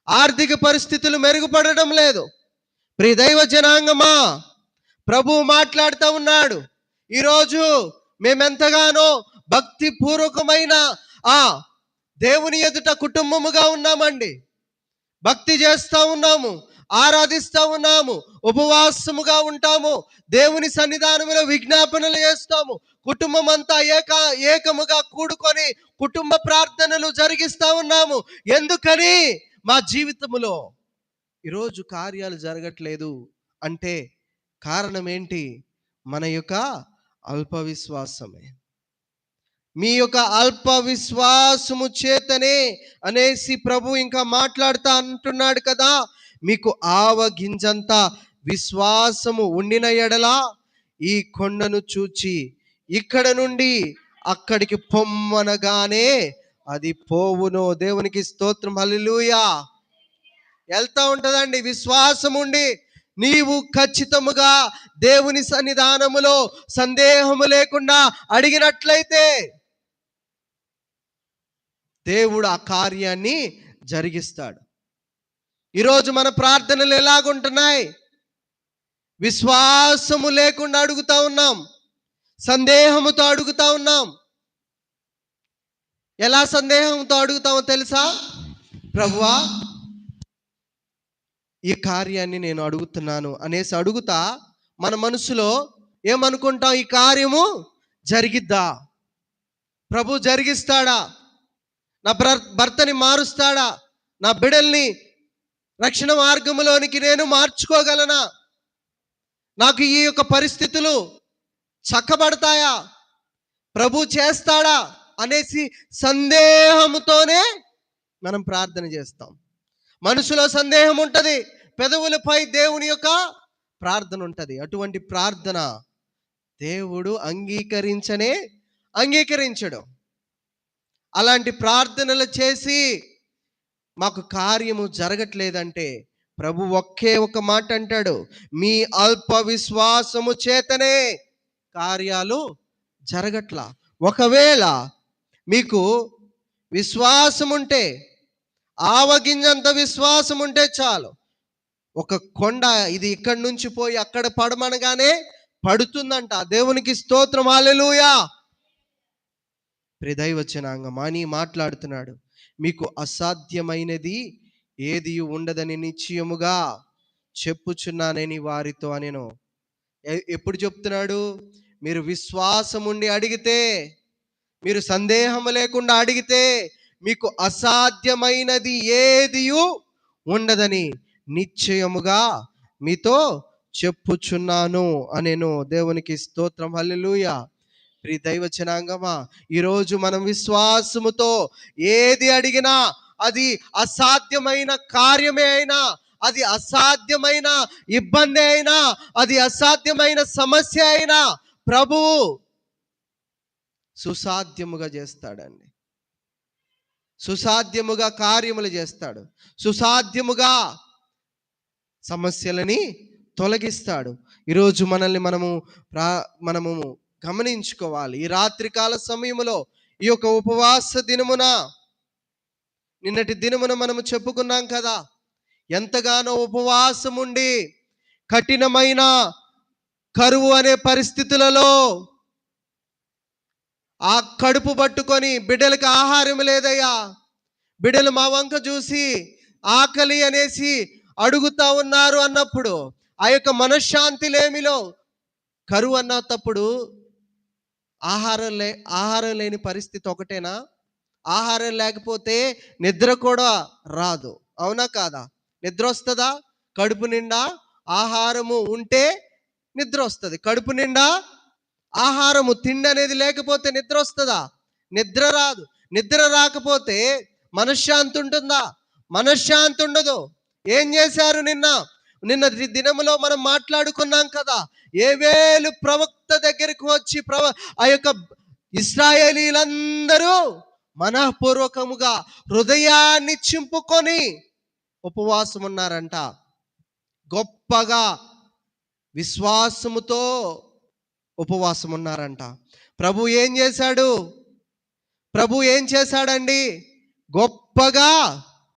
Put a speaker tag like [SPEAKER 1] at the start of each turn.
[SPEAKER 1] ఆర్థిక పరిస్థితులు మెరుగుపడడం లేదు. ప్రియ దైవ జనాంగమా, ప్రభువు మాట్లాడుతూ ఉన్నాడు. ఈరోజు మేమెంతగానో భక్తి పూర్వకమైన ఆ దేవుని ఎదుట కుటుంబముగా ఉన్నామండి. భక్తి చేస్తూ ఉన్నాము, ఆరాధిస్తూ ఉన్నాము, ఉపవాసముగా ఉంటాము, దేవుని సన్నిధానంలో విజ్ఞాపనలు చేస్తాము. కుటుంబం అంతా ఏకముగా కూడుకొని కుటుంబ ప్రార్థనలు జరిగిస్తూ ఉన్నాము. ఎందుకని మా జీవితములో ఈరోజు కార్యాలు జరగట్లేదు అంటే కారణం ఏంటి? మన యొక్క అల్ప విశ్వాసమే. మీ యొక్క అల్ప విశ్వాసము చేతనే అనేసి ప్రభు ఇంకా మాట్లాడుతా అంటున్నాడు కదా. మీకు ఆవగింజంత విశ్వాసము ఉండిన ఎడల ఈ కొండను చూచి ఇక్కడ నుండి అక్కడికి పొమ్మనగానే అది పోవును. దేవునికి స్తోత్రం, హల్లెలూయా. వెళ్తా ఉంటదండి. విశ్వాసం ఉండి నీవు ఖచ్చితముగా దేవుని సన్నిధానములో సందేహము లేకుండా అడిగినట్లయితే దేవుడు ఆ కార్యాన్ని జరిగిస్తాడు. ఈరోజు మన ప్రార్థనలు ఎలాగుంటున్నాయి? విశ్వాసము లేకుండా అడుగుతా ఉన్నాం, సందేహముతో అడుగుతా ఉన్నాం. ఎలా సందేహంతో అడుగుతామో తెలుసా? ప్రభువా, ఈ కార్యాన్ని నేను అడుగుతున్నాను అనేసి అడుగుతా మన మనసులో ఏమనుకుంటాం? ఈ కార్యము జరిగిద్దా? ప్రభు జరిగిస్తాడా? నా భర్తని మారుస్తాడా? నా బిడ్డల్ని రక్షణ మార్గంలోనికి నేను మార్చుకోగలనా? నాకు ఈ యొక్క పరిస్థితులు చక్కబడతాయా? ప్రభు చేస్తాడా అనేసి సందేహంతోనే మనం ప్రార్థన చేస్తాం. మనసులో సందేహం ఉంటుంది, పెదవులపై దేవుని యొక్క ప్రార్థన ఉంటుంది. అటువంటి ప్రార్థన దేవుడు అంగీకరించడు. అలాంటి ప్రార్థనలు చేసి మాకు కార్యము జరగట్లేదంటే ప్రభు ఒకే ఒక మాట అంటాడు, మీ అల్ప విశ్వాసము చేతనే కార్యాలు జరగట్లా. ఒకవేళ మీకు విశ్వాసం ఉంటే, ఆవగింజంత విశ్వాసం ఉంటే చాలు, ఒక కొండ ఇది ఇక్కడి నుంచి పోయి అక్కడ పడమనగానే పడుతుందంట. దేవునికి స్తోత్రం, హల్లెలూయా. ప్రియదైవ జనాంగమా, అని మాట్లాడుతున్నాడు. మీకు అసాధ్యమైనది ఏది ఉండదని నిశ్చయముగా చెప్పుచున్నానని వారితో అనేను. ఎప్పుడు చెప్తున్నాడు? మీరు విశ్వాసం ఉండి అడిగితే, మీరు సందేహం లేకుండా అడిగితే మీకు అసాధ్యమైనది ఏది ఉండదని నిశ్చయముగా మీతో చెప్పుచున్నాను అనేను. దేవునికి స్తోత్రం, హల్లెలూయా. ప్రియ దైవ జనాంగమా, ఈరోజు మనం విశ్వాసముతో ఏది అడిగినా, అది అసాధ్యమైన కార్యమే అయినా, అది అసాధ్యమైన ఇబ్బంది అయినా, అది అసాధ్యమైన సమస్య అయినా ప్రభువు సుసాధ్యముగా చేస్తాడండి. సుసాధ్యముగా కార్యములు చేస్తాడు. సుసాధ్యముగా సమస్యలని తొలగిస్తాడు. ఈరోజు మనల్ని మనము గమనించుకోవాలి. ఈ రాత్రికాల సమయములో, ఈ యొక్క ఉపవాస దినమున, నిన్నటి దినమున మనము చెప్పుకున్నాం కదా, ఎంతగానో ఉపవాసం ఉండి కఠినమైన కరువు అనే పరిస్థితులలో ఆ కడుపు పట్టుకొని బిడ్డలకు ఆహారం లేదయ్యా, బిడ్డలు మా వంక చూసి ఆకలి అనేసి అడుగుతా ఉన్నారు అన్నప్పుడు, ఆ యొక్క మనశ్శాంతి లేమిలో, కరువు అన్నప్పుడు ఆహారం లేని పరిస్థితి ఒకటేనా? ఆహారం లేకపోతే నిద్ర కూడా రాదు, అవునా కాదా? నిద్ర వస్తుందా? కడుపు నిండా ఆహారము ఉంటే నిద్ర వస్తుంది. కడుపు నిండా ఆహారము, తిండి అనేది లేకపోతే నిద్ర వస్తుందా? నిద్ర రాదు. నిద్ర రాకపోతే మనశ్శాంతి ఉంటుందా? మనశ్శాంతి ఉండదు. ఏం చేశారు నిన్న దినములో మనం మాట్లాడుకున్నాం కదా, ఏవేలు ప్రవక్త దగ్గరికి వచ్చి ఆ యొక్క ఇశ్రాయేలీలందరూ మనఃపూర్వకముగా హృదయాన్ని చింపుకొని ఉపవాసం ఉన్నారంట. గొప్పగా విశ్వాసముతో ఉపవాసం ఉన్నారంట. ప్రభు ఏం చేశాడండి? గొప్పగా